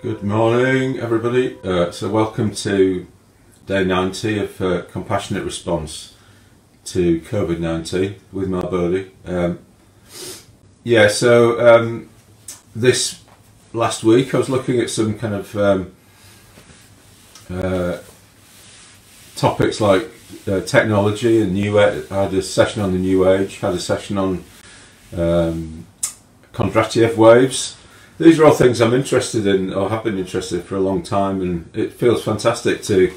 Good morning, everybody. So welcome to day 90 of compassionate response to COVID-19 with Mark Bodie. This last week I was looking at some kind of topics like technology and new age. I had a session on the New Age, had a session on Kondratiev waves. These are all things I'm interested in, or have been interested in for a long time, and it feels fantastic to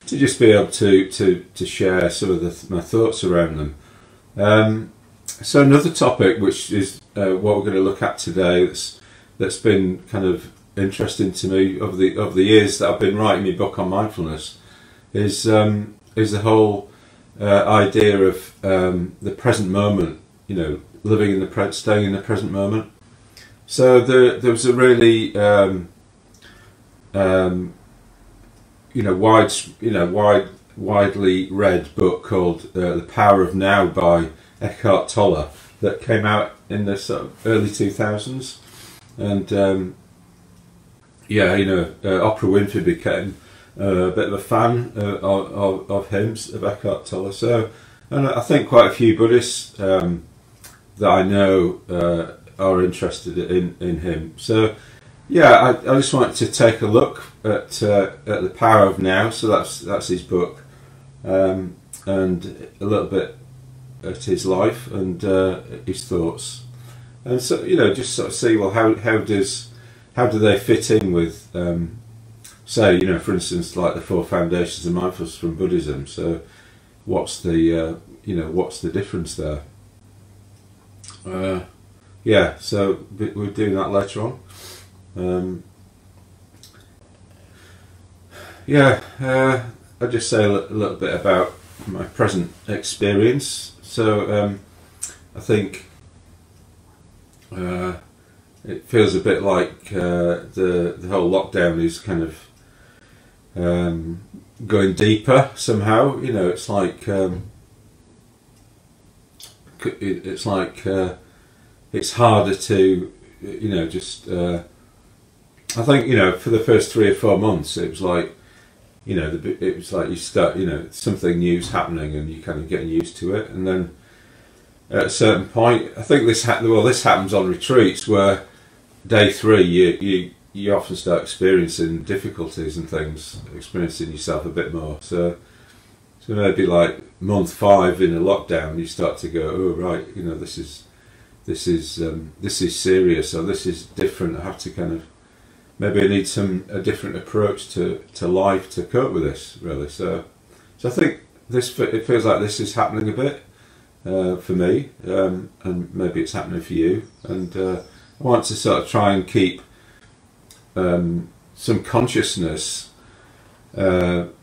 just be able to share some of my thoughts around them. So another topic, which is what we're going to look at today, that's been kind of interesting to me over the years that I've been writing my book on mindfulness, is the whole idea of the present moment. You know, living in staying in the present moment. So there was a really widely read book called The Power of Now by Eckhart Tolle that came out in the sort of early 2000s, and Oprah Winfrey became a bit of a fan of him, of Eckhart Tolle. So, and I think quite a few Buddhists that I know are interested in him. So yeah, I just wanted to take a look at The Power of Now. So that's his book, and a little bit at his life and his thoughts, and so just sort of see, well, how do they fit in with say, for instance, like the 4 foundations of mindfulness from Buddhism. So what's the what's the difference there? So we're doing that later on. I'll just say a little bit about my present experience. So I think it feels a bit like the whole lockdown is kind of going deeper somehow. It's like it's harder to, I think, for the first 3 or 4 months, it was like, it was like you start, something new's happening and you kind of getting used to it. And then at a certain point, I think this happens on retreats where day 3, you often start experiencing difficulties and things, experiencing yourself a bit more. So maybe like month 5 in a lockdown, you start to go, oh right, this is serious, or this is different. I have to kind of, maybe I need a different approach to life to cope with this, really. So I think it feels like this is happening a bit for me, and maybe it's happening for you. And I want to sort of try and keep some consciousness for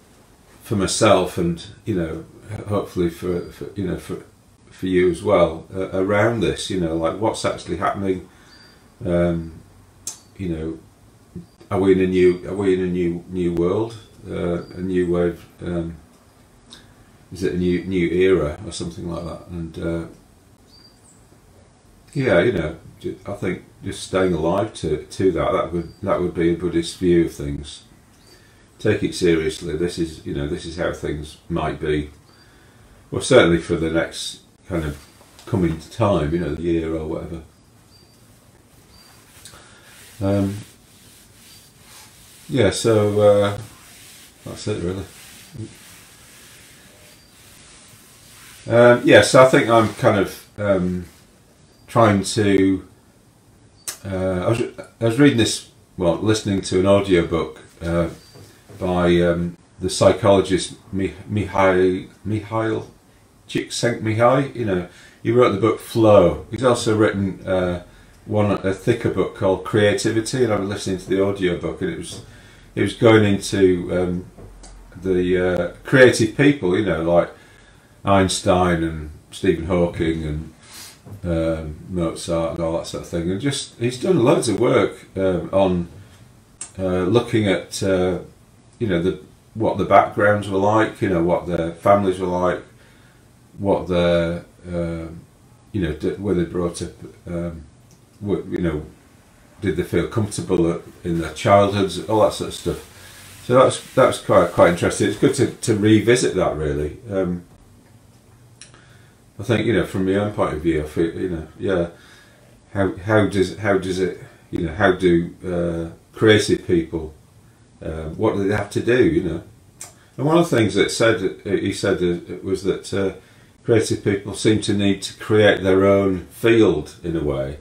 myself, and hopefully for you as well, around this, like what's actually happening. Are we in a new world, a new wave? Is it a new era or something like that? And I think just staying alive to that would be a Buddhist view of things. Take it seriously. This is how things might be. Well, certainly for the next kind of coming time, the year or whatever. So that's it, really. So I think I'm kind of trying to. I was reading this, listening to an audiobook by the psychologist Mihaly Csikszentmihalyi. He wrote the book Flow. He's also written a thicker book called Creativity, and I was listening to the audiobook, and it was going into the creative people, like Einstein and Stephen Hawking and Mozart and all that sort of thing. And he's done loads of work on looking at what the backgrounds were like, what their families were like, what their were they brought up, did they feel comfortable in their childhoods, all that sort of stuff. So that was quite interesting. It's good to revisit that, really. I think, you know, from my own point of view, I feel, you know, yeah, how does it, you know, how do creative people, what do they have to do, you know? And one of the things that he said was that creative people seem to need to create their own field in a way.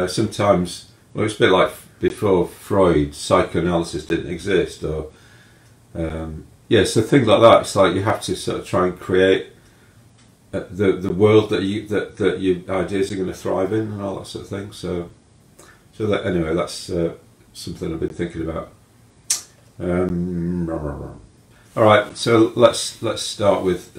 Sometimes, well, it's a bit like before Freud, psychoanalysis didn't exist, or yeah, so things like that. It's like you have to sort of try and create the world that your ideas are going to thrive in, and all that sort of thing. So that, anyway, that's something I've been thinking about. All right, so let's start with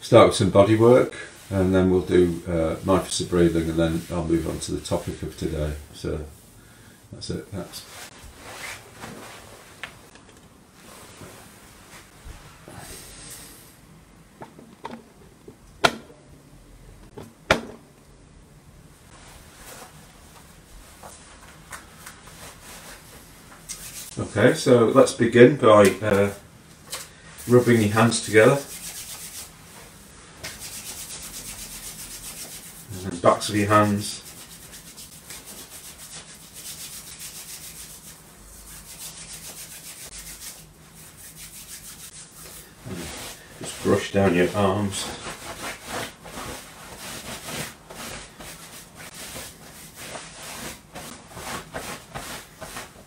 some body work, and then we'll do mindfulness of breathing, and then I'll move on to the topic of today. So that's it. That's. Okay, so let's begin by rubbing your hands together, and then backs of your hands, and just brush down your arms.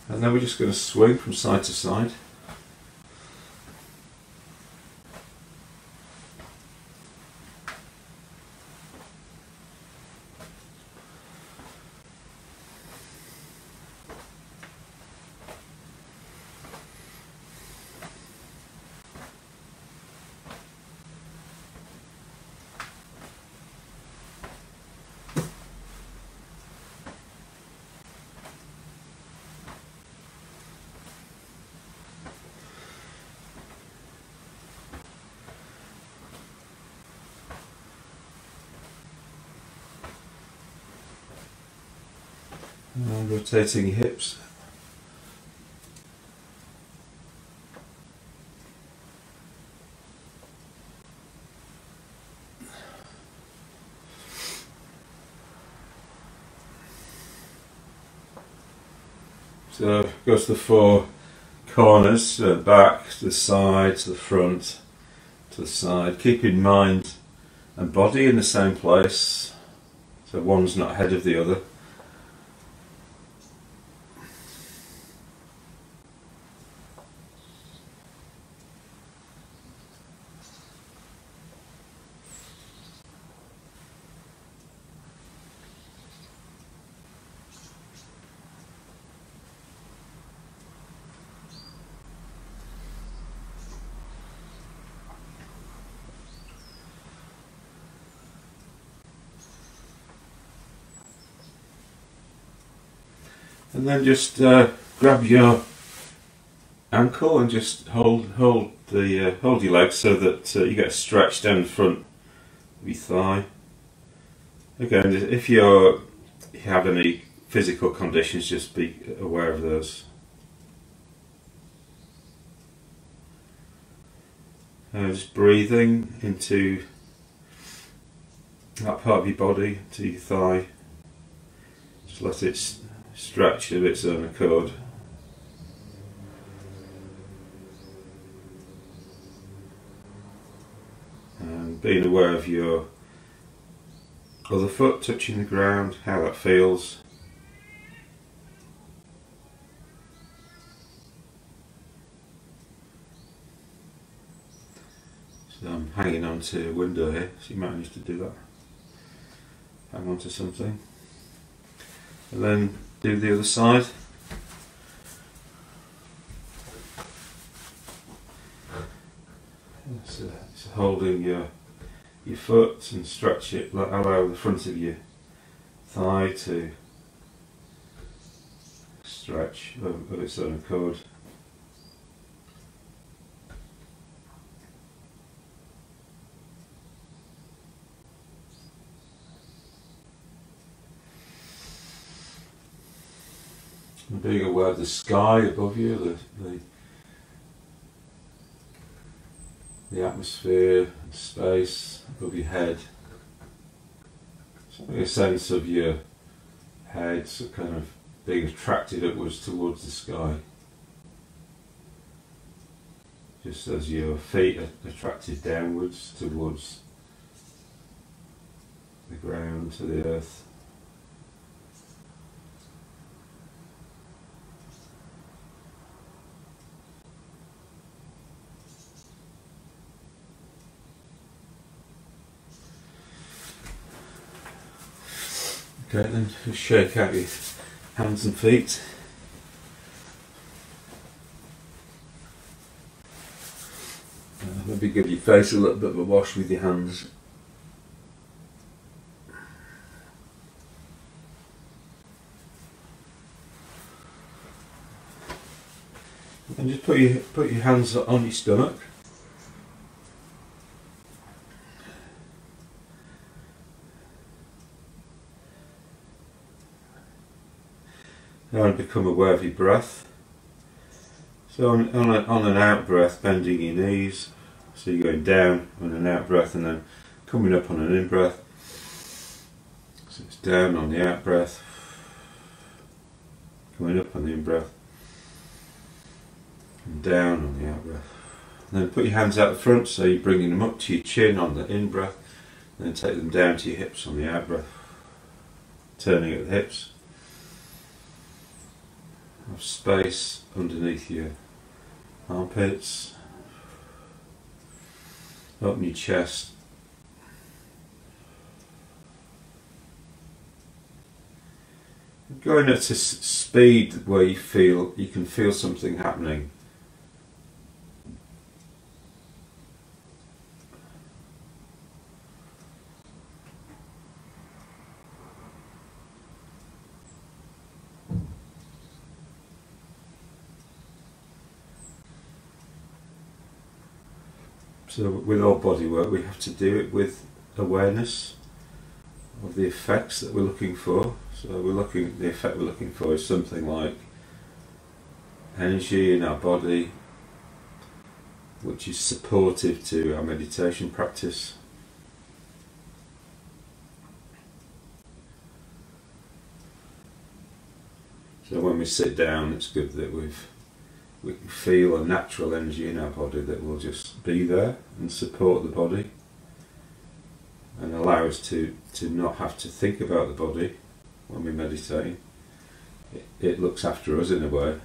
And then we're just going to swing from side to side. And rotating your hips. So it goes to the four corners, back, to the side, to the front, to the side. Keep in mind and body in the same place, so one's not ahead of the other. And then just grab your ankle and just hold your leg so that you get a stretch down the front of your thigh. Again, if you have any physical conditions, just be aware of those. Just breathing into that part of your body, to your thigh. Just let it stretch of its own accord. And being aware of your other foot touching the ground, how that feels. So I'm hanging on to a window here, so you might need to do that. Hang on to something. And then do the other side. So holding your foot and stretch it, allow the front of your thigh to stretch of its own accord. And being aware of the sky above you, the atmosphere, the space above your head. So a sense of your head kind of being attracted upwards towards the sky. Just as your feet are attracted downwards towards the ground, to the earth. Okay, then just shake out your hands and feet. Maybe give your face a little bit of a wash with your hands. And just put your hands on your stomach. Now become aware of your breath. So on an out breath, bending your knees. So you're going down on an out breath and then coming up on an in breath. So it's down on the out breath, coming up on the in breath, and down on the out breath. And then put your hands out the front, so you're bringing them up to your chin on the in breath, and then take them down to your hips on the out breath, turning at the hips. Have space underneath your armpits. Open your chest. Going at a speed where you can feel something happening. So with all body work, we have to do it with awareness of the effects that we're looking for. So the effect we're looking for is something like energy in our body, which is supportive to our meditation practice. So when we sit down, it's good that we can feel a natural energy in our body that will just be there and support the body and allow us to not have to think about the body when we meditate. It looks after us in a way.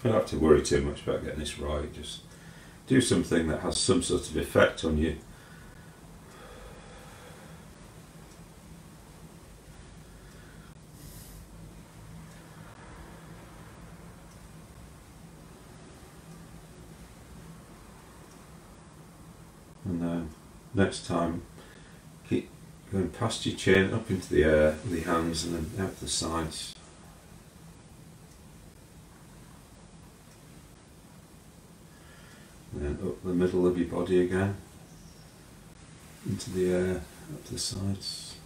You don't have to worry too much about getting this right. Just do something that has some sort of effect on you. And then next time, keep going past your chin, up into the air with your hands, and then out the sides. And then up the middle of your body again, into the air, up the sides.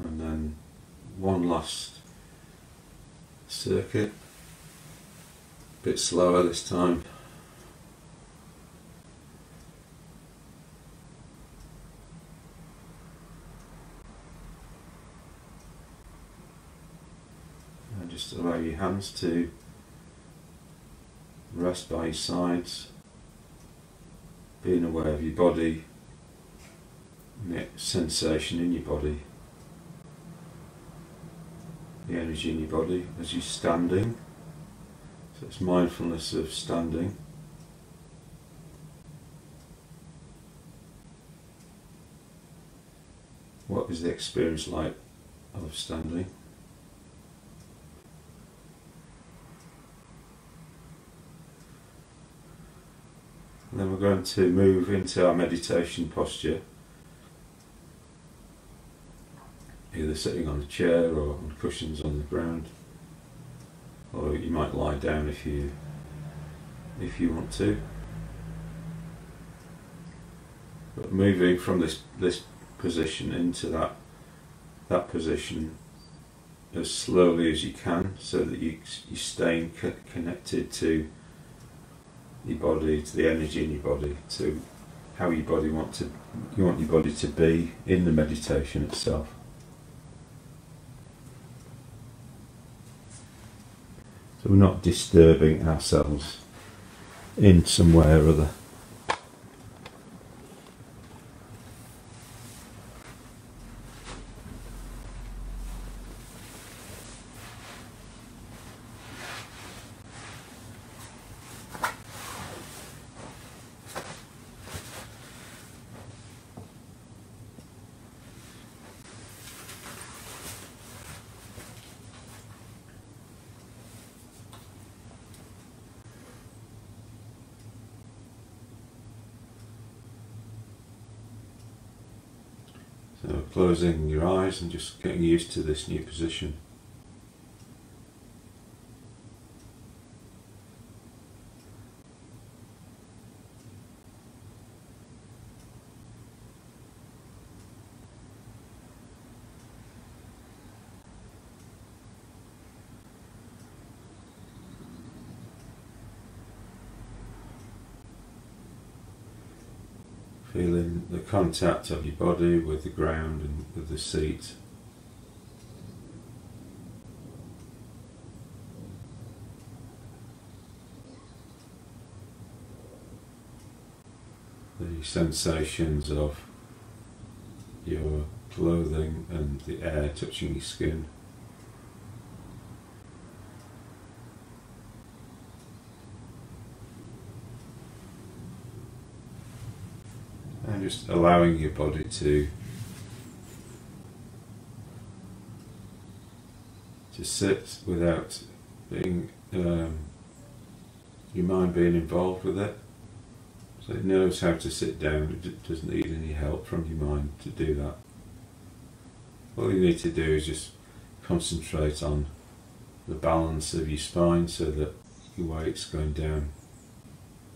And then one last circuit, a bit slower this time. Just allow your hands to rest by your sides, being aware of your body and the sensation in your body, the energy in your body as you're standing. So it's mindfulness of standing. What is the experience like of standing? And then we're going to move into our meditation posture. either sitting on a chair or on cushions on the ground, or you might lie down if you want to. But moving from this position into that position as slowly as you can, so that you staying connected to your body, to the energy in your body, to how your body you want your body to be in the meditation itself. So we're not disturbing ourselves in some way or other. So closing your eyes and just getting used to this new position. Feeling the contact of your body with the ground and with the seat. The sensations of your clothing and the air touching your skin. And just allowing your body to sit without being your mind being involved with it. So it knows how to sit down. It doesn't need any help from your mind to do that. All you need to do is just concentrate on the balance of your spine, so that your weight's going down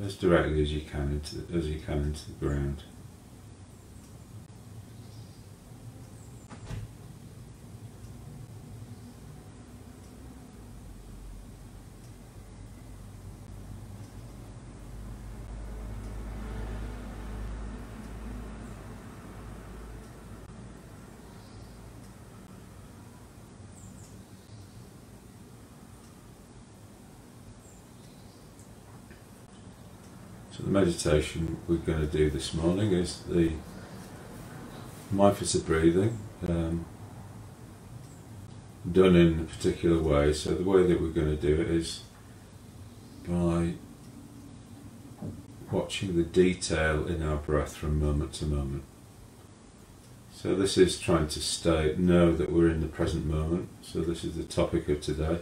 as directly as you can into the ground. So the meditation we're going to do this morning is the mindfulness of breathing, done in a particular way. So the way that we're going to do it is by watching the detail in our breath from moment to moment. So this is trying to know that we're in the present moment. So this is the topic of today.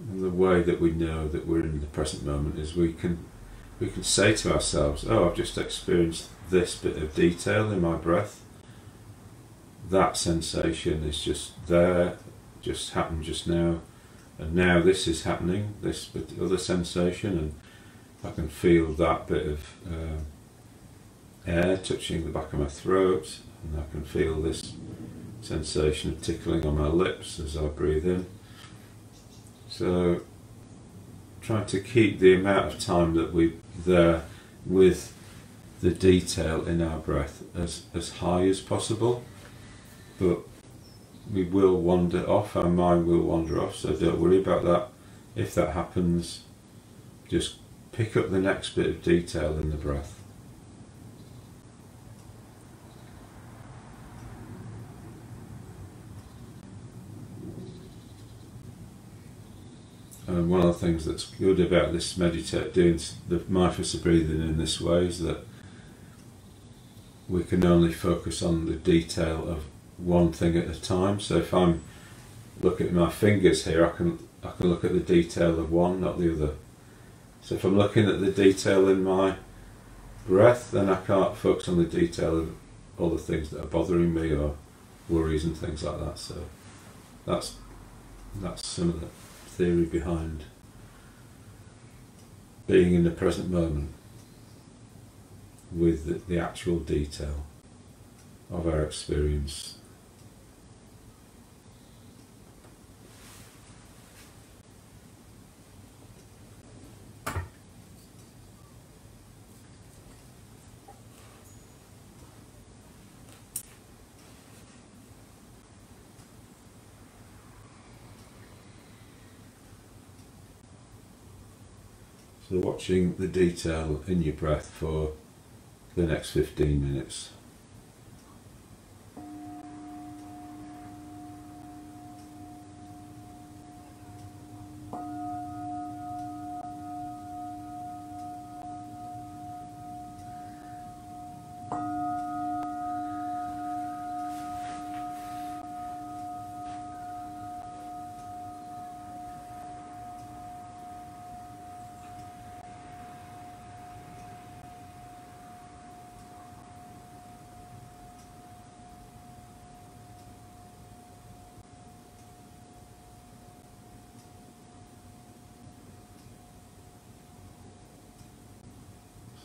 And the way that we know that we're in the present moment is we can say to ourselves, oh, I've just experienced this bit of detail in my breath. That sensation is just there, just happened just now, and now this is happening, this other sensation, and I can feel that bit of air touching the back of my throat, and I can feel this sensation of tickling on my lips as I breathe in. So trying to keep the amount of time that we're there with the detail in our breath as high as possible, but we will wander off, our mind will wander off, so don't worry about that. If that happens, just pick up the next bit of detail in the breath. And one of the things that's good about this doing the mindfulness of breathing in this way is that we can only focus on the detail of one thing at a time. So if I'm looking at my fingers here, I can look at the detail of one, not the other. So if I'm looking at the detail in my breath, then I can't focus on the detail all the things that are bothering me or worries and things like that. So that's some of the theory behind being in the present moment with the actual detail of our experience. So watching the detail in your breath for the next 15 minutes.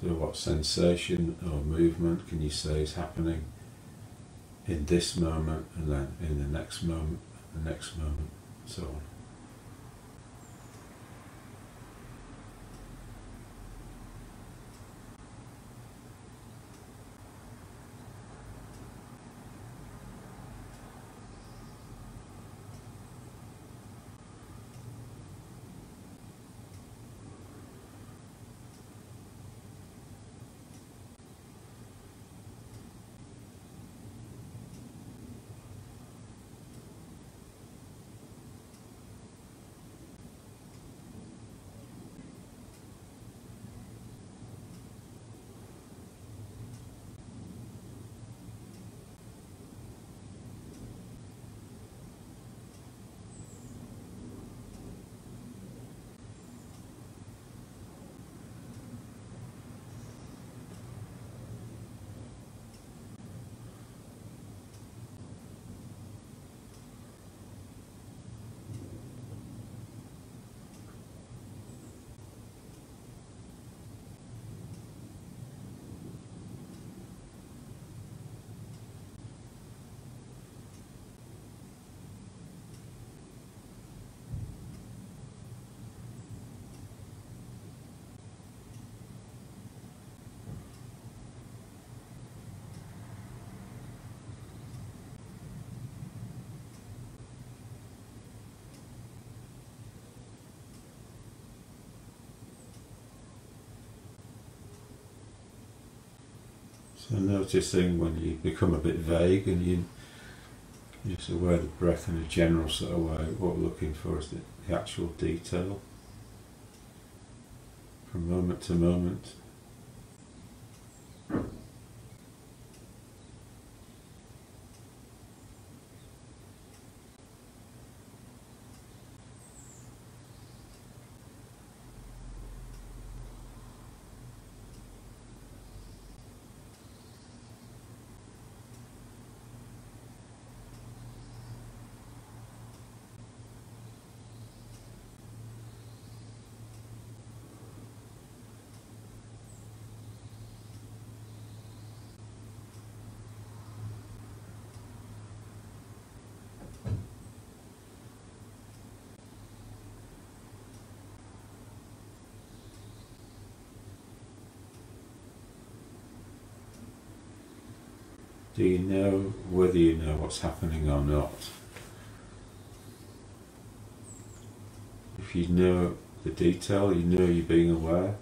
So what sensation or movement can you say is happening in this moment, and then in the next moment, and so on. So noticing when you become a bit vague and you're just aware of the breath in a general sort of way, what we're looking for is the actual detail from moment to moment. Do you know whether you know what's happening or not? If you know the detail, you know you're being aware.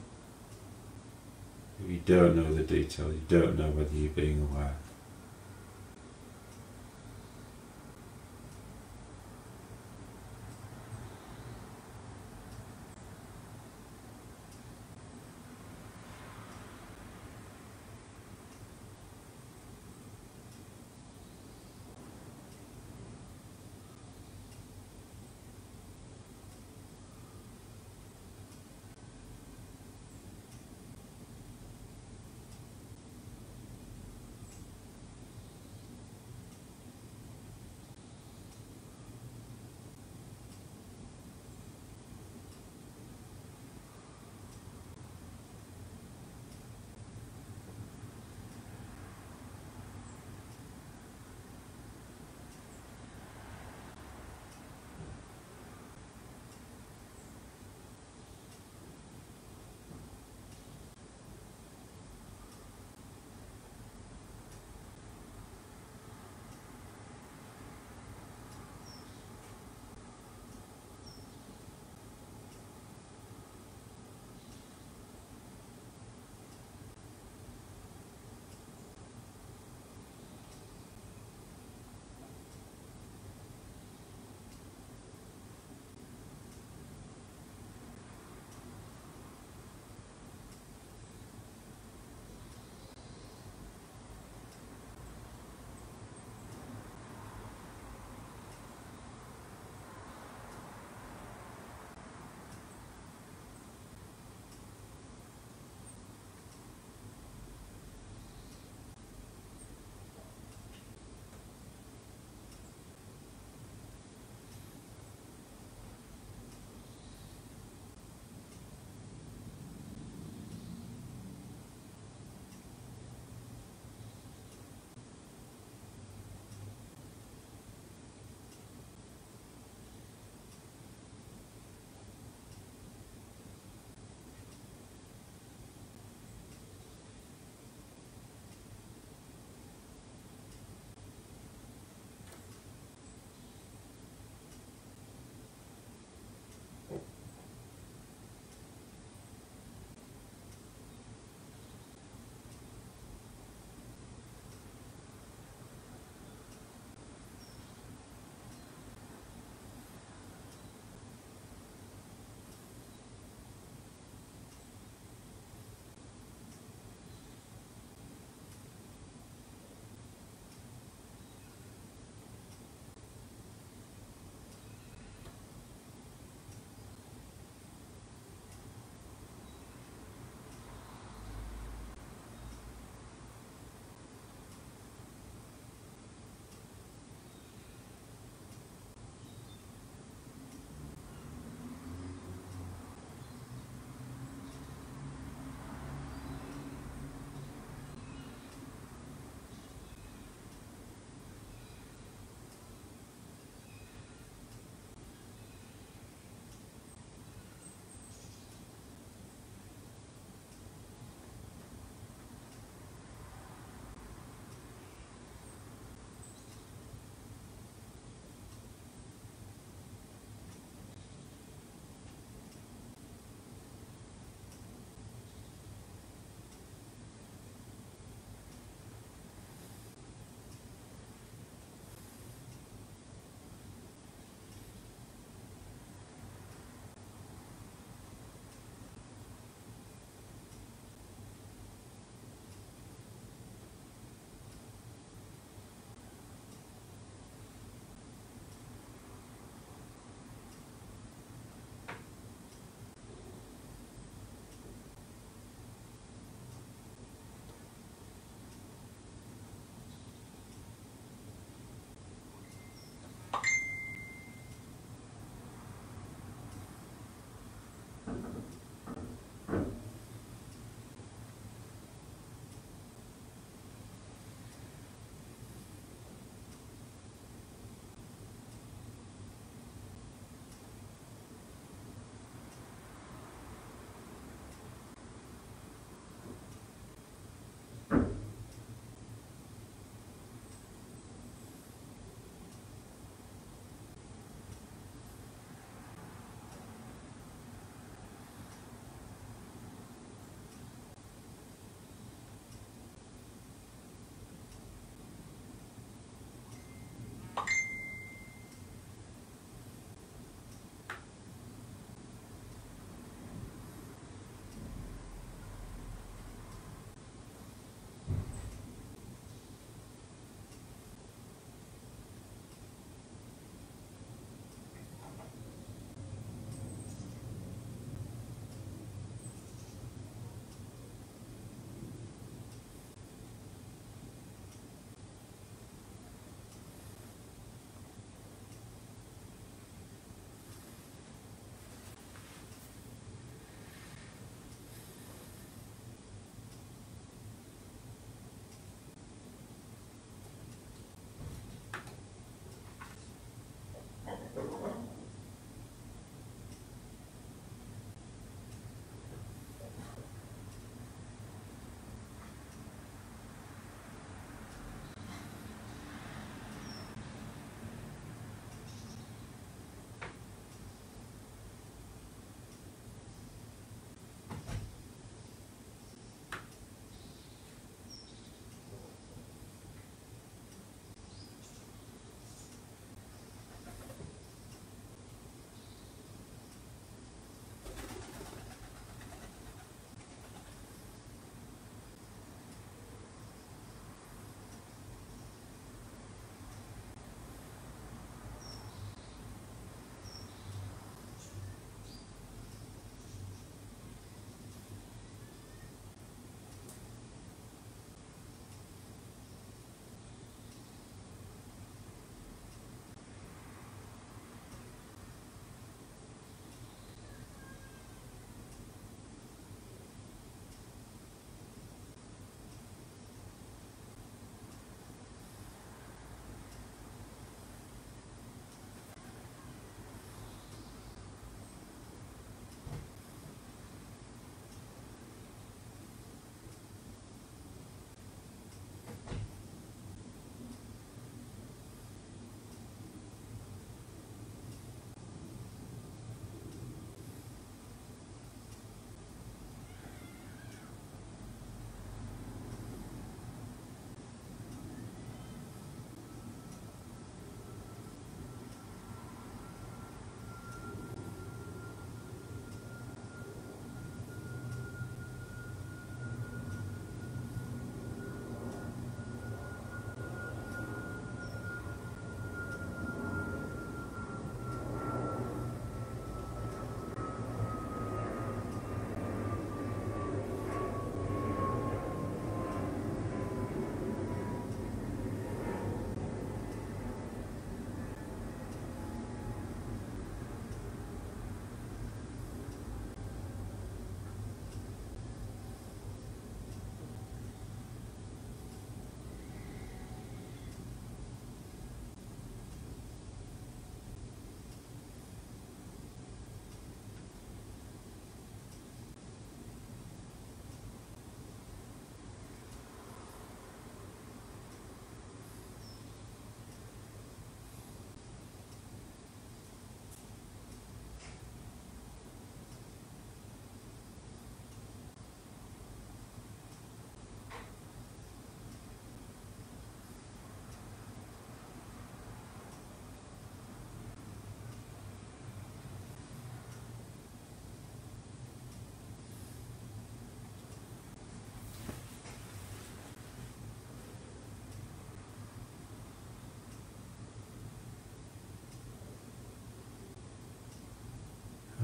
If you don't know the detail, you don't know whether you're being aware.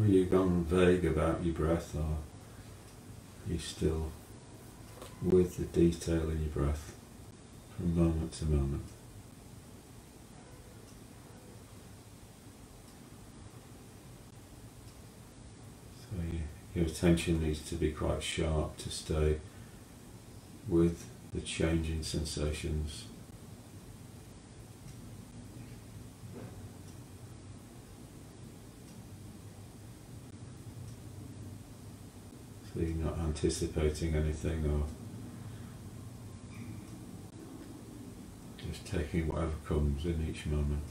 you gone vague about your breath, or are you still with the detail in your breath from moment to moment? So your attention needs to be quite sharp to stay with the changing sensations. So you're not anticipating anything, or just taking whatever comes in each moment.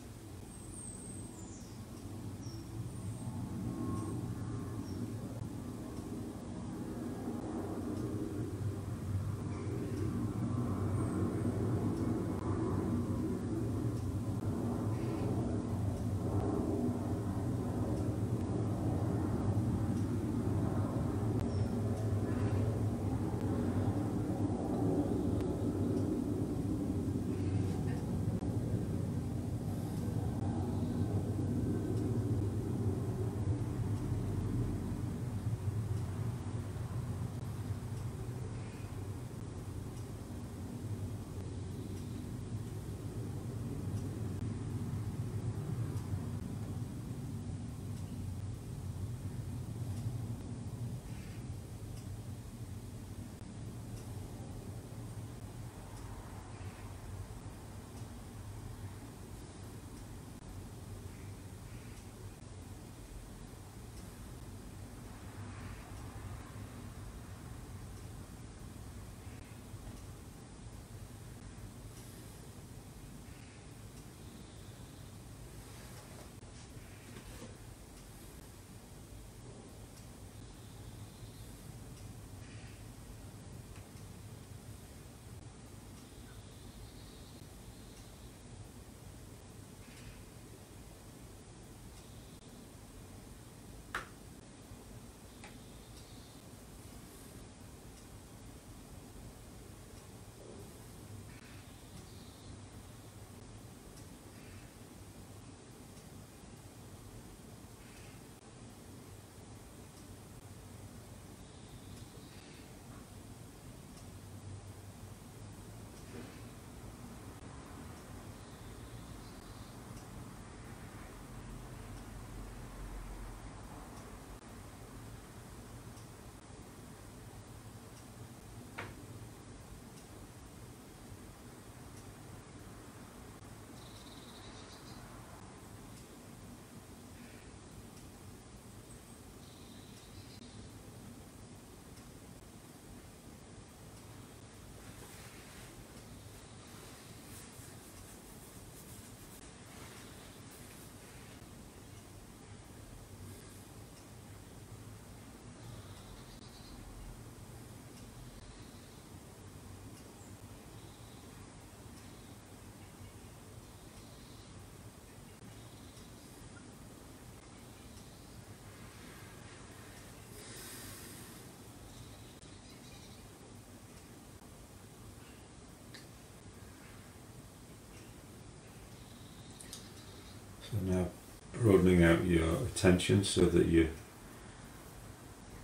So now broadening out your attention so that you're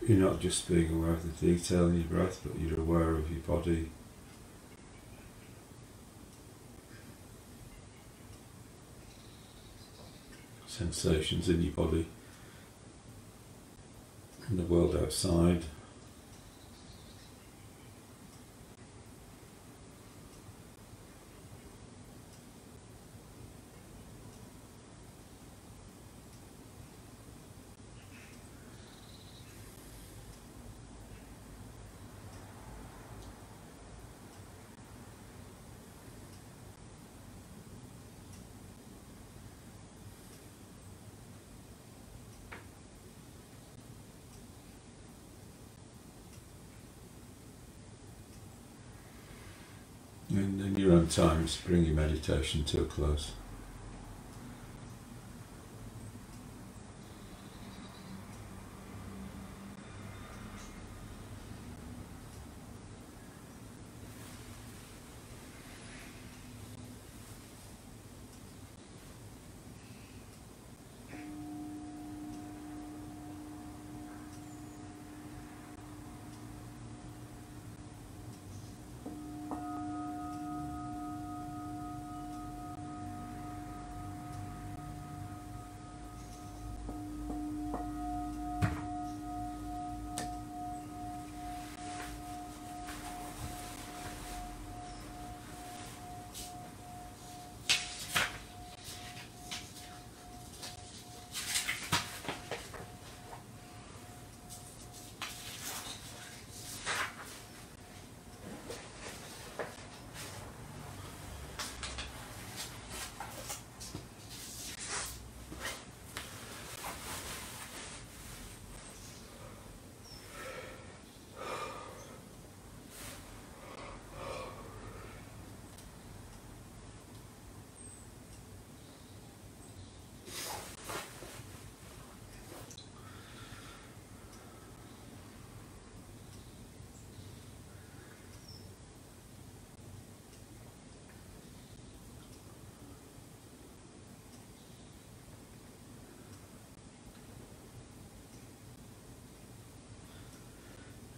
not just being aware of the detail in your breath, but you're aware of your body. Sensations in your body, in the world outside. And in your own time, bring your meditation to a close.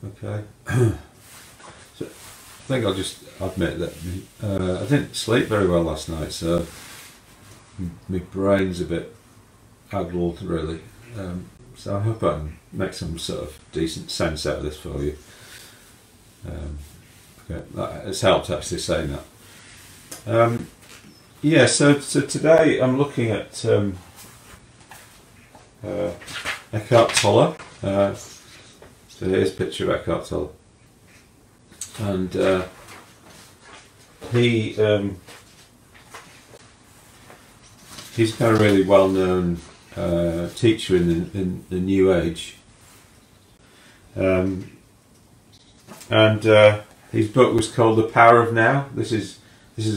Okay. So I think I'll just admit that I didn't sleep very well last night, so my brain's a bit addled, really. So I hope I can make some sort of decent sense out of this for you. Okay, it's helped actually saying that. Yeah, so today I'm looking at Eckhart Tolle. So here's a picture of Eckhart Tolle, and he's kind of really well-known teacher in the New Age, and his book was called The Power of Now. This is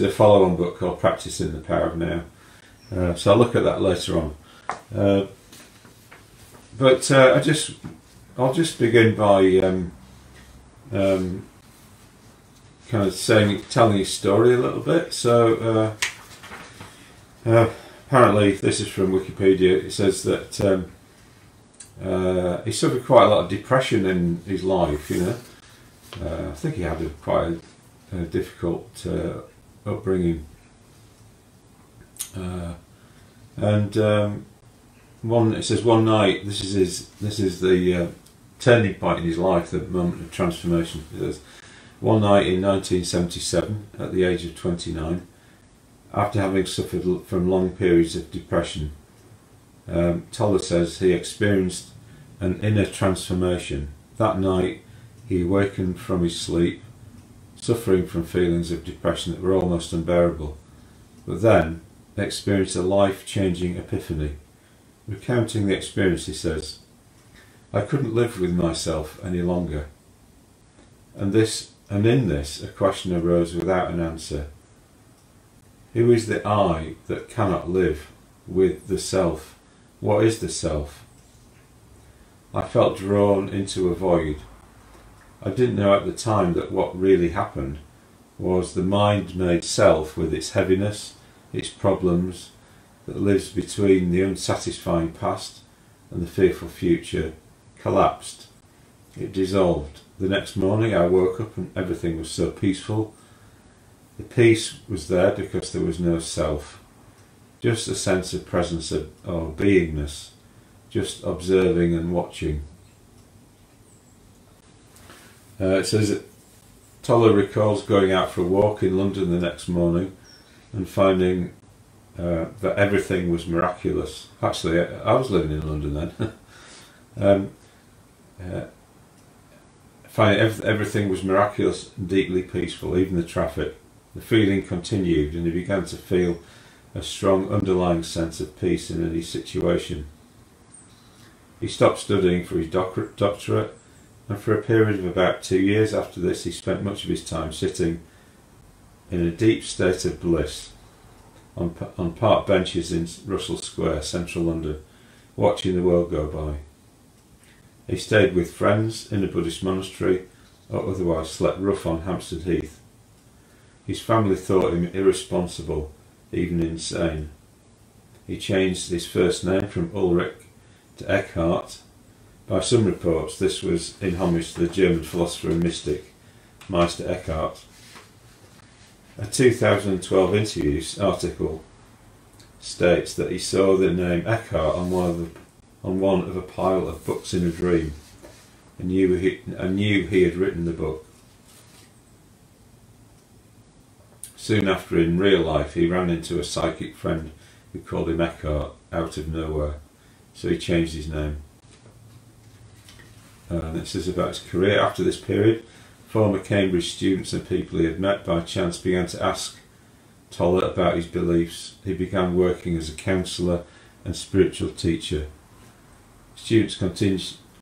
a follow-on book called Practicing the Power of Now. So I'll look at that later on. But I'll just begin by kind of telling his story a little bit. So apparently, this is from Wikipedia. It says that he suffered quite a lot of depression in his life. You know, I think he had quite a difficult upbringing, and it says one night. This is the turning point in his life, the moment of transformation. It says, one night in 1977, at the age of 29, after having suffered from long periods of depression, Tolle says he experienced an inner transformation. That night, he awakened from his sleep, suffering from feelings of depression that were almost unbearable, but then experienced a life-changing epiphany. Recounting the experience, he says, "I couldn't live with myself any longer, and in this a question arose without an answer. Who is the I that cannot live with the self? What is the self? I felt drawn into a void. I didn't know at the time that what really happened was the mind-made self with its heaviness, its problems, that lives between the unsatisfying past and the fearful future, collapsed. It dissolved. The next morning I woke up and everything was so peaceful. The peace was there because there was no self, just a sense of presence or beingness, just observing and watching." It says that Tolle recalls going out for a walk in London the next morning and finding that everything was miraculous. Actually, I was living in London then. Finding everything was miraculous and deeply peaceful, even the traffic. The feeling continued, and he began to feel a strong underlying sense of peace in any situation. He stopped studying for his doctorate, and for a period of about 2 years after this he spent much of his time sitting in a deep state of bliss on park benches in Russell Square, central London, watching the world go by. He stayed with friends in a Buddhist monastery, or otherwise slept rough on Hampstead Heath. His family thought him irresponsible, even insane. He changed his first name from Ulrich to Eckhart. By some reports, this was in homage to the German philosopher and mystic Meister Eckhart. A 2012 interview article states that he saw the name Eckhart on one of a pile of books in a dream, and knew he had written the book. Soon after, in real life, he ran into a psychic friend who called him Eckhart out of nowhere, so he changed his name. This is about his career. After this period, former Cambridge students and people he had met by chance began to ask Tolle about his beliefs. He began working as a counsellor and spiritual teacher. Students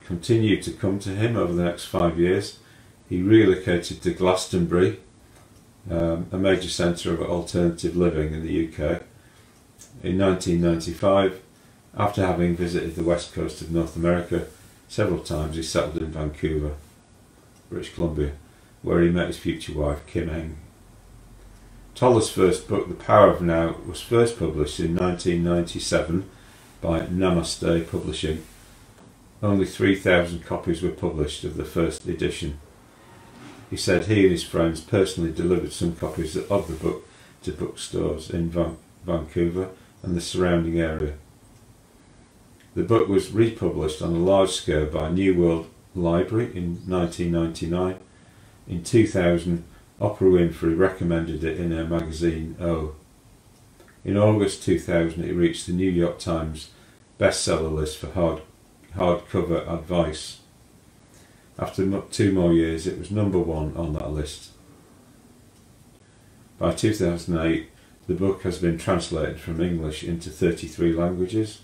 continued to come to him over the next 5 years. He relocated to Glastonbury, a major centre of alternative living in the UK. In 1995, after having visited the west coast of North America several times, he settled in Vancouver, British Columbia, where he met his future wife, Kim Eng. Tolle's first book, The Power of Now, was first published in 1997 by Namaste Publishing, only 3,000 copies were published of the first edition. He said he and his friends personally delivered some copies of the book to bookstores in Vancouver and the surrounding area. The book was republished on a large scale by New World Library in 1999. In 2000, Oprah Winfrey recommended it in her magazine O. In August 2000, it reached the New York Times bestseller list for hardcover advice. After 2 more years, it was #1 on that list. By 2008, the book has been translated from English into 33 languages.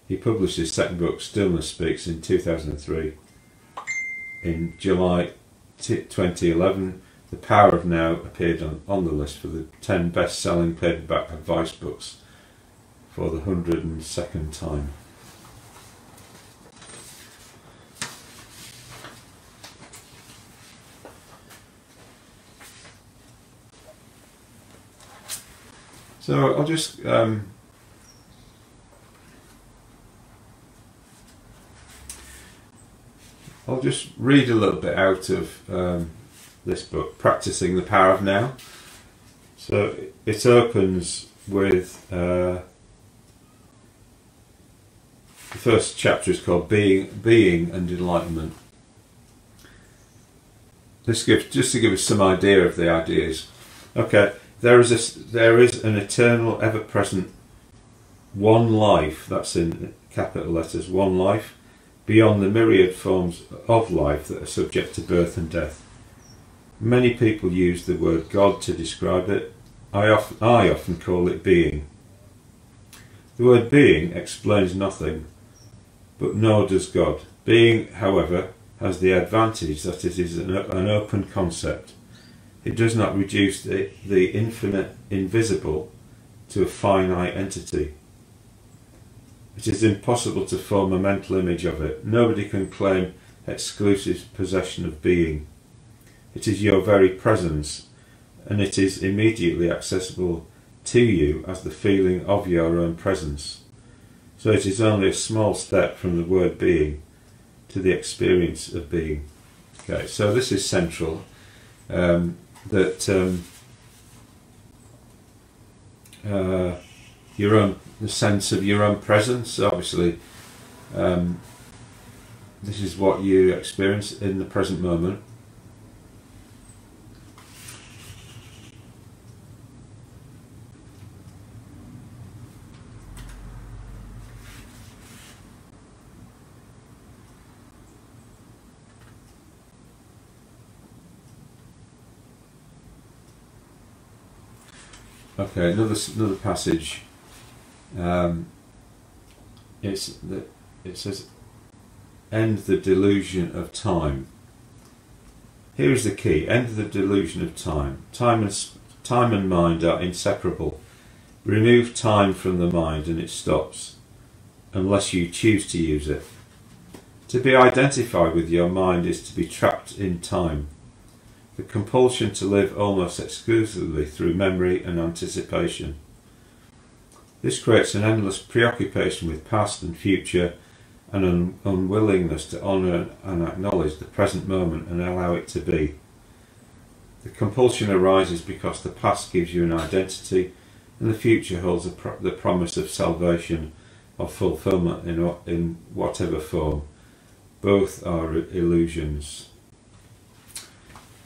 He published his second book, Stillness Speaks, in 2003. In July 2011, The Power of Now appeared on the list for the 10 best-selling paperback advice books for the 102nd time. So I'll just read a little bit out of this book, Practicing the Power of Now. So it opens with the first chapter is called Being and Enlightenment. This gives, just to give us some idea of the ideas. Okay, there is an eternal, ever-present one life, that's in capital letters, one life, beyond the myriad forms of life that are subject to birth and death. Many people use the word God to describe it. I often call it being. The word being explains nothing, but nor does God. Being, however, has the advantage that it is an open concept. It does not reduce the infinite invisible to a finite entity. It is impossible to form a mental image of it. Nobody can claim exclusive possession of being. It is your very presence, and it is immediately accessible to you as the feeling of your own presence. So it is only a small step from the word being to the experience of being. Okay, so this is central. The sense of your own presence, obviously, this is what you experience in the present moment. Okay, another passage. It says, "End the delusion of time." Here is the key: end the delusion of time. Time and mind are inseparable. Remove time from the mind and it stops, unless you choose to use it. To be identified with your mind is to be trapped in time. The compulsion to live almost exclusively through memory and anticipation. This creates an endless preoccupation with past and future and an unwillingness to honour and acknowledge the present moment and allow it to be. The compulsion arises because the past gives you an identity and the future holds the promise of salvation or fulfilment in whatever form. Both are illusions.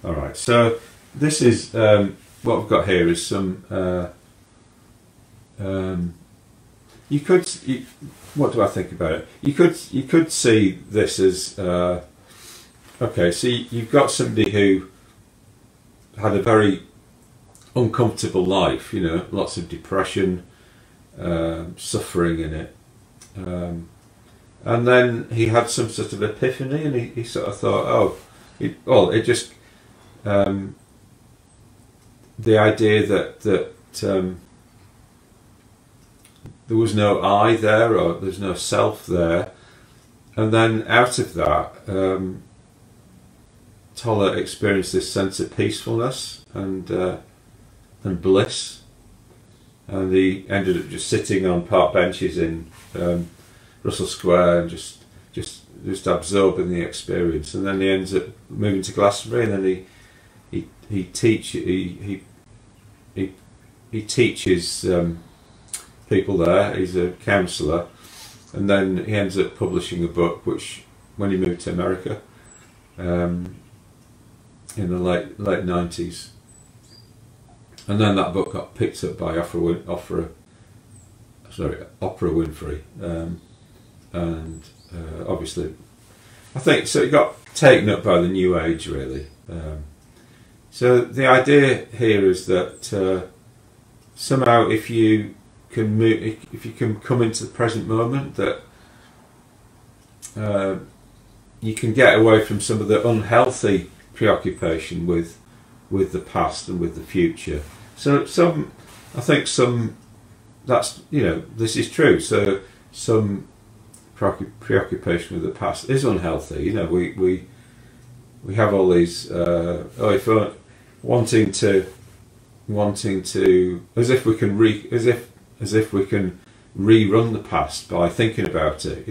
Alright, so this is what we've got here is some what do I think about it? You could see this as okay, so you've got somebody who had a very uncomfortable life, you know, lots of depression, suffering in it, and then he had some sort of epiphany, and he sort of thought, the idea that there was no I there, or there's no self there, and then out of that, Toller experienced this sense of peacefulness and bliss, and he ended up just sitting on park benches in Russell Square and just just absorbing the experience, and then he ends up moving to Glastonbury, and then he teaches people there. He's a counsellor, and then he ends up publishing a book, which when he moved to America in the late 90s, and then that book got picked up by Oprah Winfrey, and obviously I think so it got taken up by the New Age, really. So the idea here is that somehow if you can come into the present moment, that you can get away from some of the unhealthy preoccupation with the past and with the future. So I think that's, this is true. So some preoccupation with the past is unhealthy. We have all these wanting to as if we can rerun the past by thinking about it.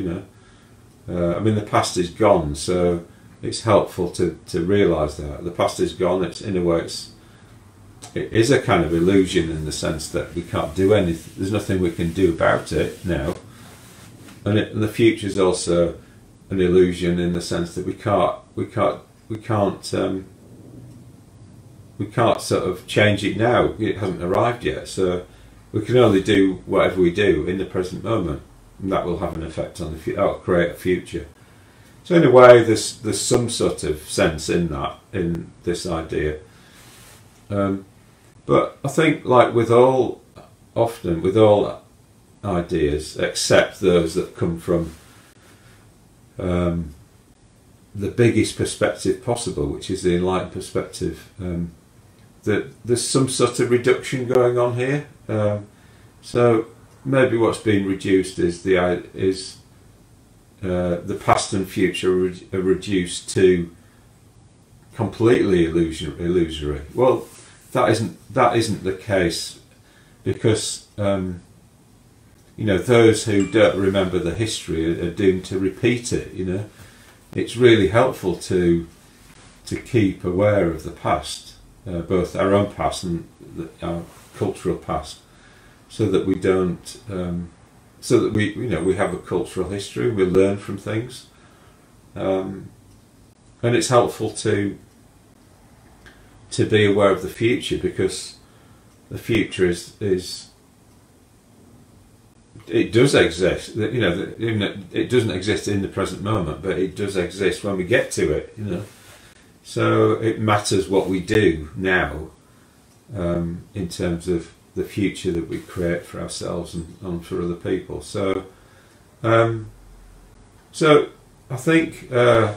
I mean, the past is gone, so it's helpful to realise that the past is gone. It's, in a way, it is a kind of illusion in the sense that we can't do anything. There's nothing we can do about it now, and the future is also an illusion in the sense that we can't sort of change it now. It hasn't arrived yet, so we can only do whatever we do in the present moment, and that will have an effect on the future. That will create a future. So in a way, there's some sort of sense in that, in this idea. But I think, like often with all ideas, except those that come from the biggest perspective possible, which is the enlightened perspective, that there's some sort of reduction going on here. So maybe what's being reduced is the past and future are reduced to completely illusory. Well, that isn't the case, because those who don't remember the history are doomed to repeat it. It's really helpful to keep aware of the past, both our own past and our cultural past, so that we don't. So that we have a cultural history, we learn from things, and it's helpful to be aware of the future, because the future is it does exist. It doesn't exist in the present moment, but it does exist when we get to it. So it matters what we do now, in terms of the future that we create for ourselves and for other people. So, so I think, I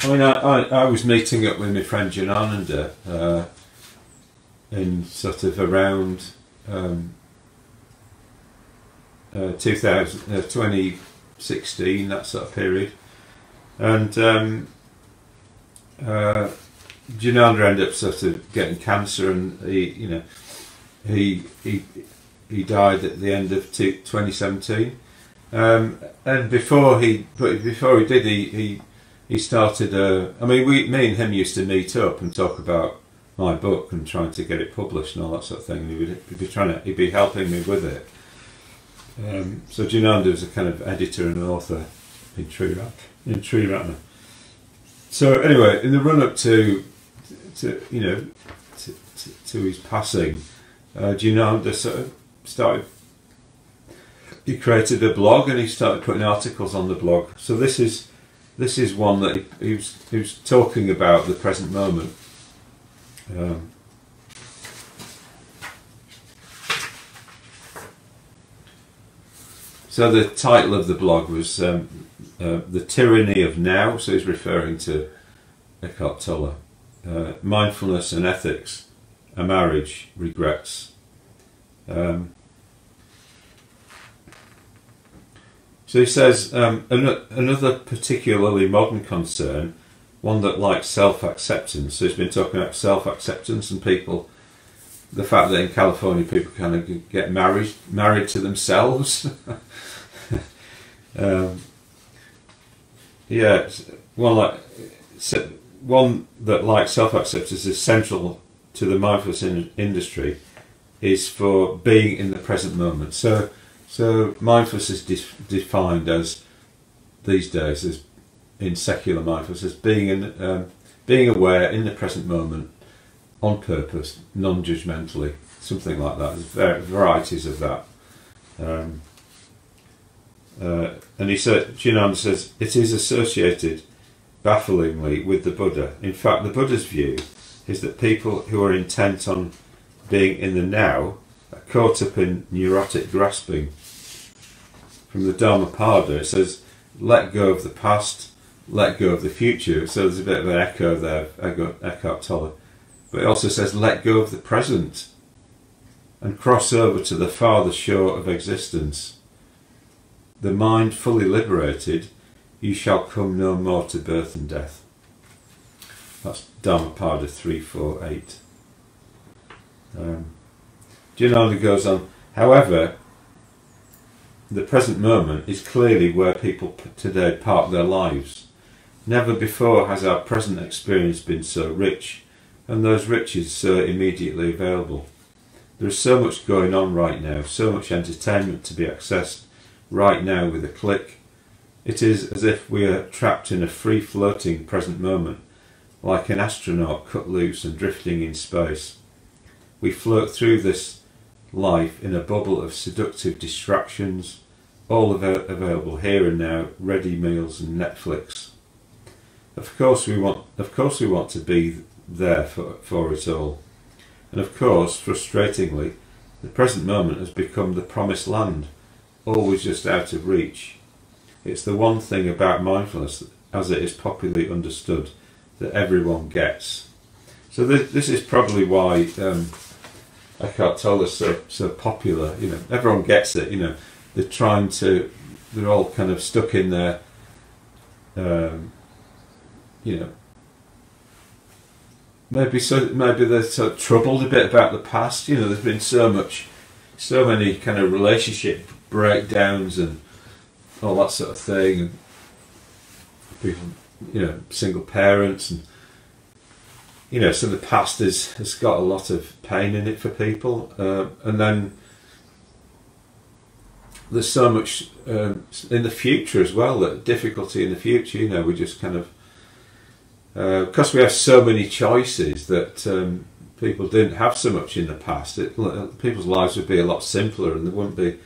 was meeting up with my friend Janananda in sort of around 2016, that sort of period, and Jananda ended up sort of getting cancer, and he died at the end of 2017. And before he did, he started me and him used to meet up and talk about my book and trying to get it published and all that sort of thing. He'd be helping me with it. So Jananda was a kind of editor and author in Tree Ratner. So anyway, in the run up to his passing, Jananda sort of started. He created a blog and he started putting articles on the blog. So this is one that he was talking about the present moment. So the title of the blog was The Tyranny of Now. So he's referring to Eckhart Tolle. Mindfulness and Ethics, A Marriage, Regrets. So he says, another particularly modern concern, one that likes self-acceptance. So he's been talking about self-acceptance and people, the fact that in California people kind of get married to themselves. Um, yeah, one that, like self-acceptance, is central to the mindfulness industry, is for being in the present moment. So mindfulness is defined as, these days, as in secular mindfulness, as being aware in the present moment, on purpose, non-judgmentally, something like that. There's varieties of that. And he said, Jinanda says, it is associated bafflingly with the Buddha. In fact, the Buddha's view is that people who are intent on being in the now are caught up in neurotic grasping. From the Dhammapada, it says, let go of the past, let go of the future. So there's a bit of an echo there, Eckhart Tolle. But it also says, let go of the present and cross over to the farther shore of existence. The mind fully liberated, you shall come no more to birth and death. That's Dhammapada 348. Jinanda goes on, however, the present moment is clearly where people today park their lives. Never before has our present experience been so rich, and those riches so immediately available. There is so much going on right now, so much entertainment to be accessed right now with a click. It is as if we are trapped in a free-floating present moment, like an astronaut cut loose and drifting in space. We float through this life in a bubble of seductive distractions, all available here and now, ready meals and Netflix. Of course we want to be there for it all. And of course, frustratingly, the present moment has become the promised land, always just out of reach. It's the one thing about mindfulness, as it is popularly understood, that everyone gets. So this is probably why Eckhart Tolle is so popular. You know, everyone gets it. You know, they're all kind of stuck in their, you know, maybe they're sort of troubled a bit about the past. You know, there's been so many kind of relationship breakdowns and all that sort of thing, and people, you know, single parents, and you know, so the past has got a lot of pain in it for people, and then there's so much in the future as well, that difficulty in the future. You know, we just kind of because we have so many choices that people didn't have so much in the past. People's lives would be a lot simpler, and there wouldn't be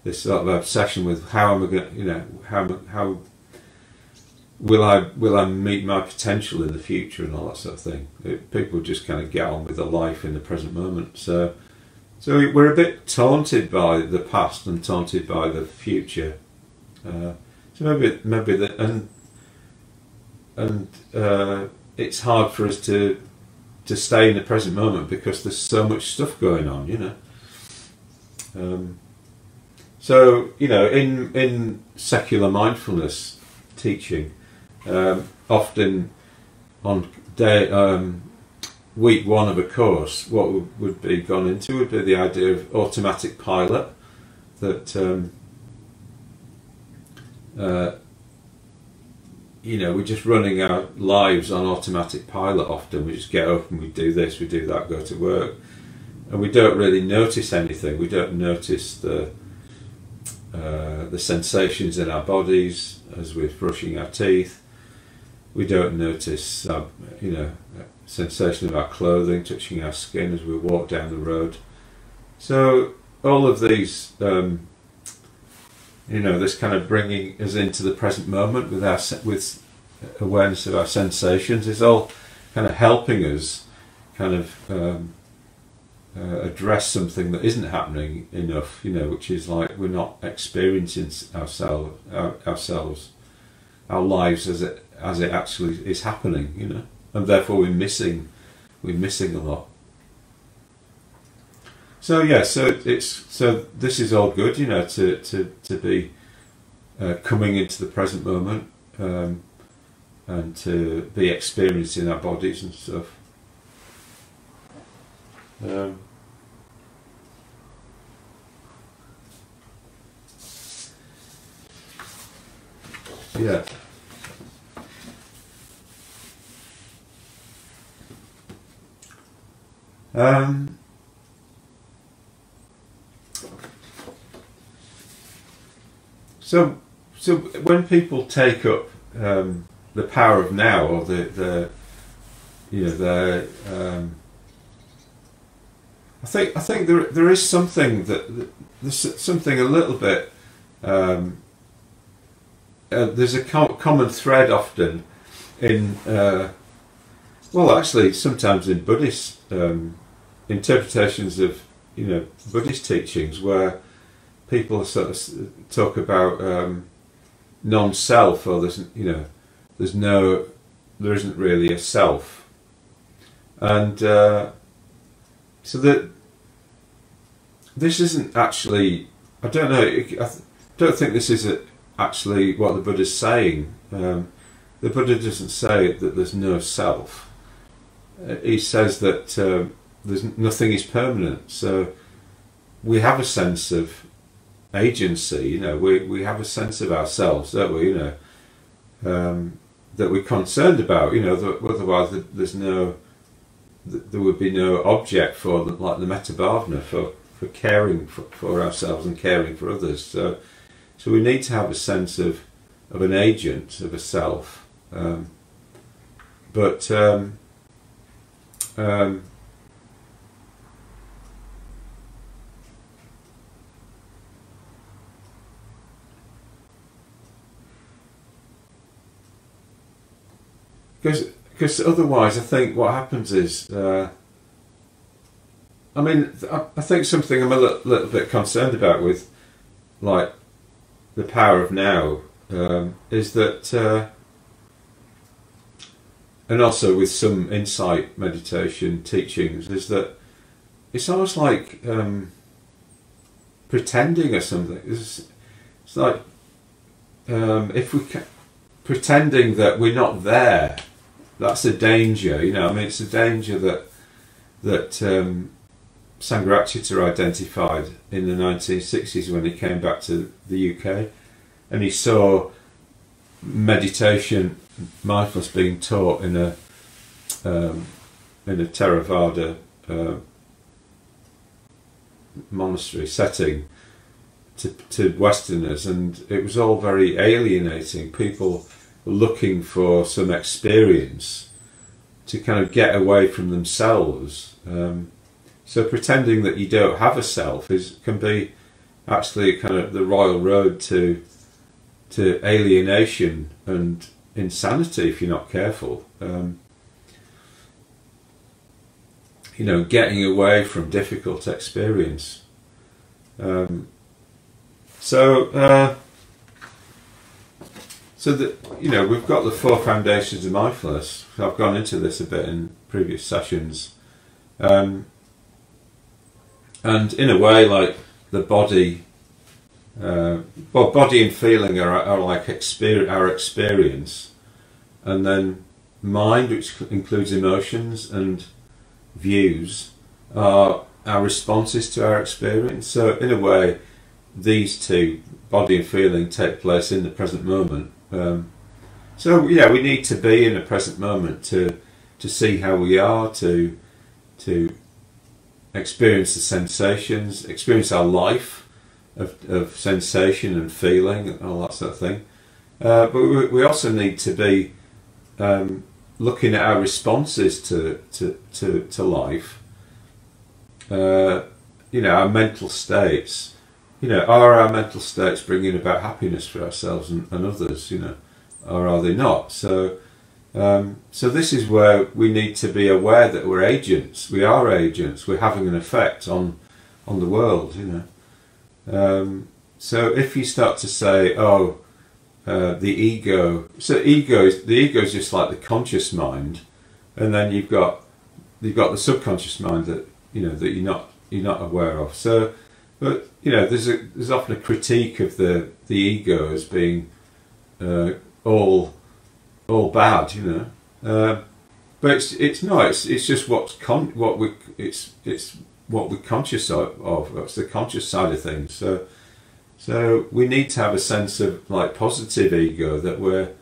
this sort of obsession with how am I going, you know, how will I meet my potential in the future and all that sort of thing. People just kind of get on with their life in the present moment. So we're a bit taunted by the past and taunted by the future. So maybe that, and it's hard for us to stay in the present moment because there's so much stuff going on, you know. So, you know, in secular mindfulness teaching, often on week one of a course, what would be gone into would be the idea of automatic pilot, that you know, we're just running our lives on automatic pilot often. We just get up and we do this, we do that, go to work, and we don't really notice anything. We don't notice the sensations in our bodies as we're brushing our teeth. We don't notice, you know, sensation of our clothing touching our skin as we walk down the road. So all of these, you know, this kind of bringing us into the present moment with awareness of our sensations is all kind of helping us kind of address something that isn't happening enough, you know, which is like we're not experiencing ourselves, our lives as it actually is happening, you know, and therefore we're missing a lot. So yeah, so this is all good, you know, to be coming into the present moment, and to be experiencing our bodies and stuff. Yeah. So when people take up the power of now, or the you know the I think there is something there's something a little bit there's a common thread often in well, actually sometimes in Buddhist interpretations of Buddhist teachings, where people sort of talk about non-self, or there isn't really a self, and so that this isn't actually, I don't know, I don't think this is actually what the Buddha's saying. The Buddha doesn't say that there's no self. He says that nothing is permanent. So we have a sense of agency. We have a sense of ourselves, don't we? That we're concerned about. Otherwise there would be no object for like the Metabhavana for caring for ourselves and caring for others. So we need to have a sense of an agent, of a self. Because otherwise, I think what happens is, I think something I'm a little bit concerned about with, like, the power of now, is that, and also with some insight meditation teachings, is that it's almost like pretending or something. It's like if we pretending that we're not there. That's a danger, it's a danger that Sangharakshita identified in the 1960s when he came back to the UK, and he saw meditation, mindfulness being taught in a Theravada monastery setting to Westerners, and it was all very alienating. People looking for some experience to kind of get away from themselves. So pretending that you don't have a self can be actually kind of the royal road to alienation and insanity if you're not careful. Getting away from difficult experience. So that we've got the 4 foundations of mindfulness. I've gone into this a bit in previous sessions, and in a way, like the body, body and feeling are like our experience, and then mind, which includes emotions and views, are our responses to our experience. So in a way, these two, body and feeling, take place in the present moment. We need to be in the present moment to see how we are, to experience the sensations, experience our life of sensation and feeling and all that sort of thing. But we also need to be looking at our responses to life. Our mental states. Are our mental states bringing about happiness for ourselves and others, or are they not? So this is where we need to be aware that we're agents. We are agents. We're having an effect on the world, So if you start to say, the ego. So the ego is just like the conscious mind, and then you've got the subconscious mind that that you're not aware of. So. But there's often a critique of the ego as being all bad, but it's not. It's just what we're conscious of. It's the conscious side of things. So So we need to have a sense of like positive ego, that we're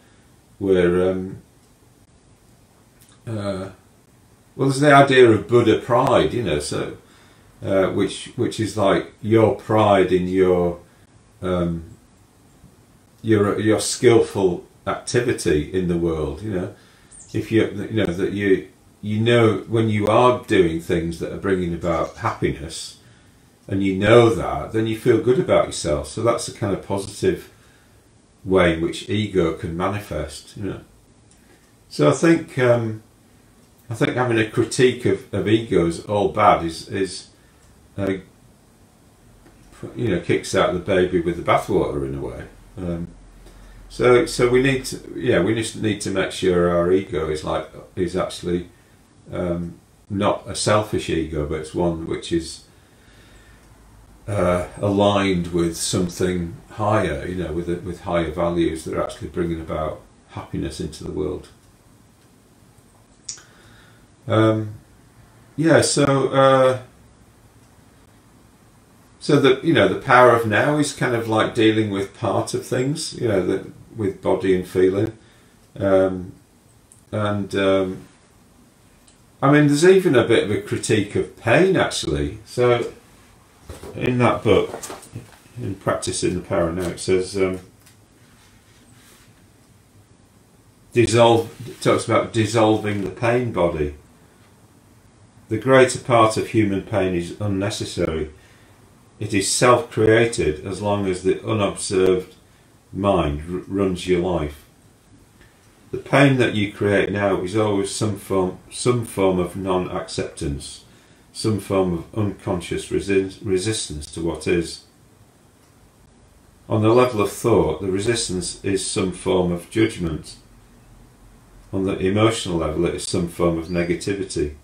well, there's the idea of Buddha pride, you know, so which is like your pride in your skillful activity in the world, you know. If you know that you know when you are doing things that are bringing about happiness, and you know that, then you feel good about yourself. So that's the kind of positive way in which ego can manifest, you know. So I think having a critique of ego as all bad is you know, kicks out the baby with the bathwater in a way. So we need to, yeah, we just need to make sure our ego is actually not a selfish ego, but it's one which is aligned with something higher, you know, with higher values that are actually bringing about happiness into the world. Yeah, so that, you know, the power of now is kind of like dealing with part of things, you know, with body and feeling, I mean, there's even a bit of a critique of pain, actually. So in that book, in Practicing the Power of Now, it says it talks about dissolving the pain body. The greater part of human pain is unnecessary. It is self-created as long as the unobserved mind runs your life. The pain that you create now is always some form of non-acceptance, some form of unconscious resistance to what is. On the level of thought, the resistance is some form of judgment. On the emotional level, it is some form of negativity.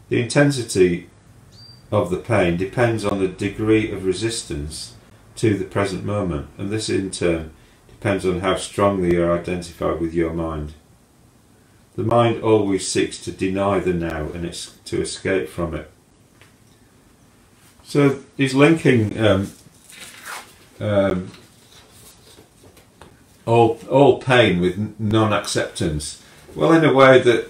The intensity of the pain depends on the degree of resistance to the present moment, and this in turn depends on how strongly you are identified with your mind. The mind always seeks to deny the now and to escape from it. So he's linking all pain with non-acceptance. Well, in a way that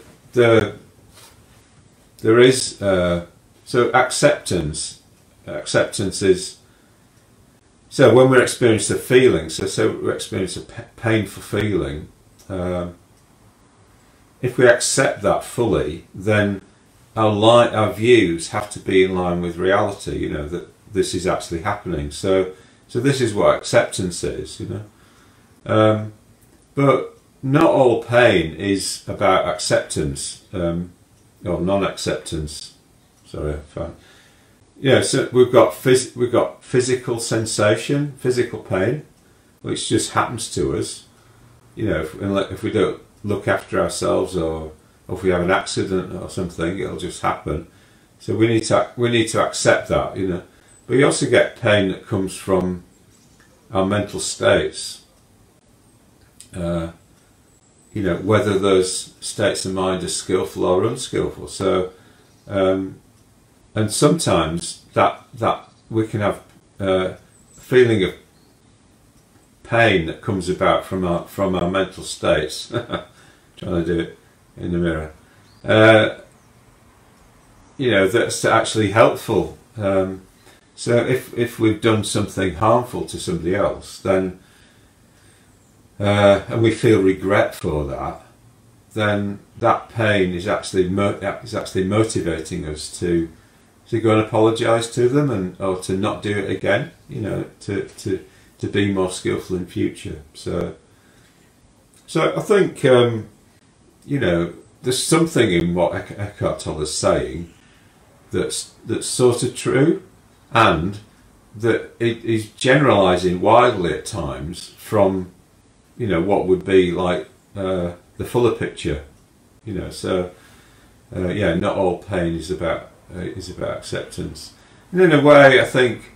there is so acceptance is, so when we experience a feeling, so we experience a painful feeling, if we accept that fully, then our views have to be in line with reality, you know, that this is actually happening. So this is what acceptance is, you know. But not all pain is about acceptance, or non-acceptance. Sorry, fine. Yeah, so we've got physical sensation, physical pain, which just happens to us. You know, if we don't look after ourselves, or if we have an accident or something, it'll just happen. So we need to accept that, you know. But you also get pain that comes from our mental states. You know, whether those states of mind are skillful or unskillful. So, and sometimes that we can have a feeling of pain that comes about from our mental states. Trying to do it in the mirror. You know, that's actually helpful. So if we've done something harmful to somebody else, then and we feel regret for that, then that pain is actually motivating us to go and apologise to them, or to not do it again. You know, to be more skillful in future. So I think you know, there's something in what Eckhart Tolle is saying that's sort of true, and that it is generalising widely at times from, you know, what would be like the fuller picture, you know. So yeah, not all pain is about acceptance. And in a way, I think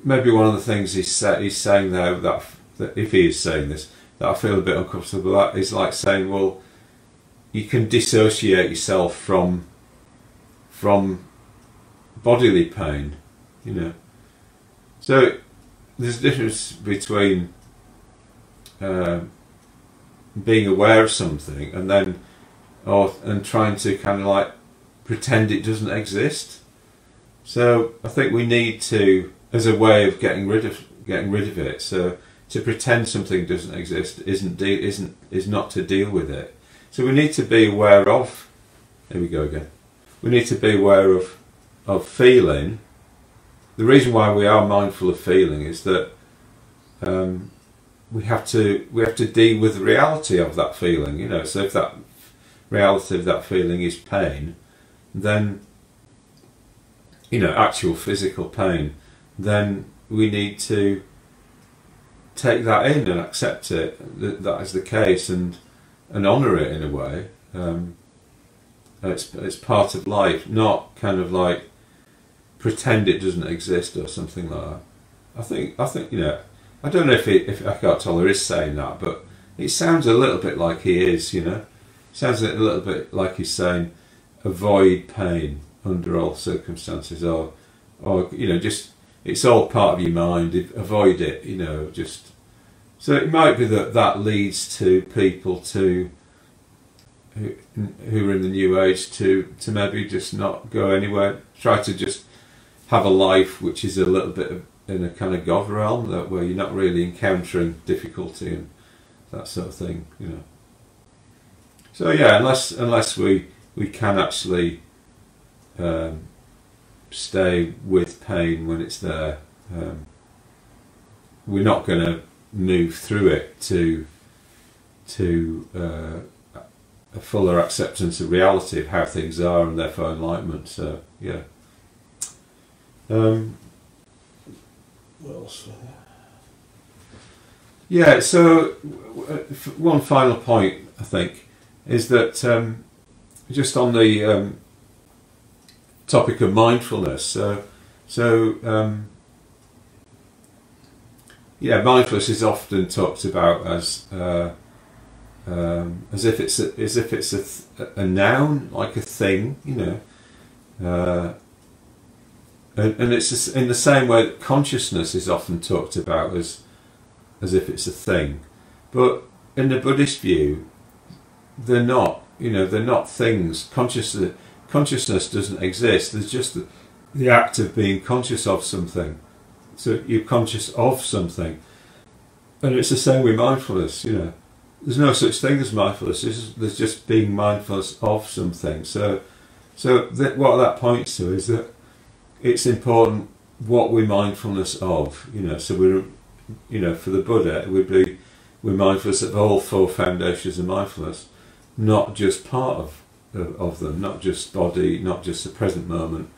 maybe one of the things he's saying there, that if he is saying this, that I feel a bit uncomfortable at, is like saying, well, you can dissociate yourself from bodily pain, you know. So there's a difference between being aware of something and then and trying to kind of like pretend it doesn't exist. So I think we need to, as a way of getting rid of it. So to pretend something doesn't exist is not to deal with it. So we need to be aware of. Here we go again. We need to be aware of feeling. The reason why we are mindful of feeling is that we have to deal with the reality of that feeling. You know, so if that reality of that feeling is pain, then, you know, actual physical pain, then we need to take that in and accept it, that is the case, and honour it in a way. It's part of life, not kind of like pretend it doesn't exist or something like that. I think you know, I don't know if Eckhart Tolle is saying that, but it sounds a little bit like he is, you know. It sounds a little bit like he's saying avoid pain under all circumstances, or you know, just it's all part of your mind, avoid it, you know, just. So it might be that leads to people who are in the New Age to maybe just not go anywhere, try to just have a life which is a little bit in a kind of God realm, where you're not really encountering difficulty and that sort of thing, you know. So yeah, unless we can actually stay with pain when it's there, we're not going to move through it to a fuller acceptance of reality of how things are, and therefore enlightenment. So yeah. What else? Yeah. So one final point I think is that just on the topic of mindfulness. Yeah, mindfulness is often talked about as if it's a noun, like a thing, you know, and it's just in the same way that consciousness is often talked about as if it's a thing, but in the Buddhist view, they're not. You know, they're not things. Consciousness doesn't exist. There's just the act of being conscious of something. So you're conscious of something, and it's the same with mindfulness. You know, there's no such thing as mindfulness. There's just being mindfulness of something. So what that points to is that it's important what we're mindfulness of. You know, so we're, you know, for the Buddha, we're mindfulness of all four foundations of mindfulness, not just part of them, not just body, not just the present moment.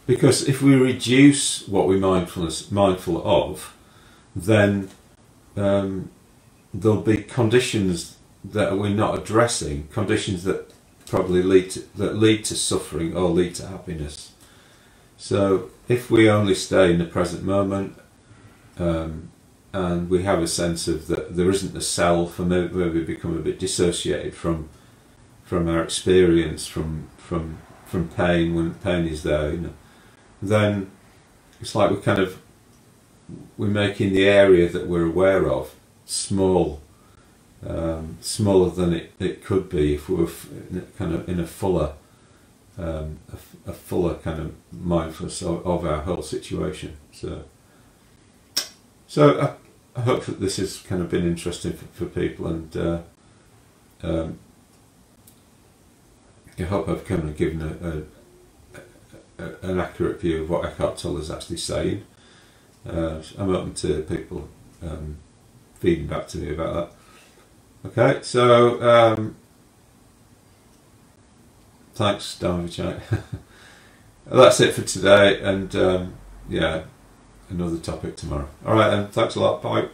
Because if we reduce what we're mindful of, then there'll be conditions that we're not addressing, conditions that probably lead to suffering or lead to happiness. So if we only stay in the present moment, and we have a sense of that there isn't a self, and maybe we become a bit dissociated from our experience, from pain when pain is there, you know, then it's like we're making the area that we're aware of small, smaller than it could be if we were kind of in a fuller kind of mindfulness of our whole situation. So I hope that this has kind of been interesting for people, and I hope I've kind of given an accurate view of what Eckhart Tolle is actually saying. I'm open to people feeding back to me about that. Okay, so thanks, Dharma Vichai. That's it for today, and yeah, another topic tomorrow. Alright then, thanks a lot, bye.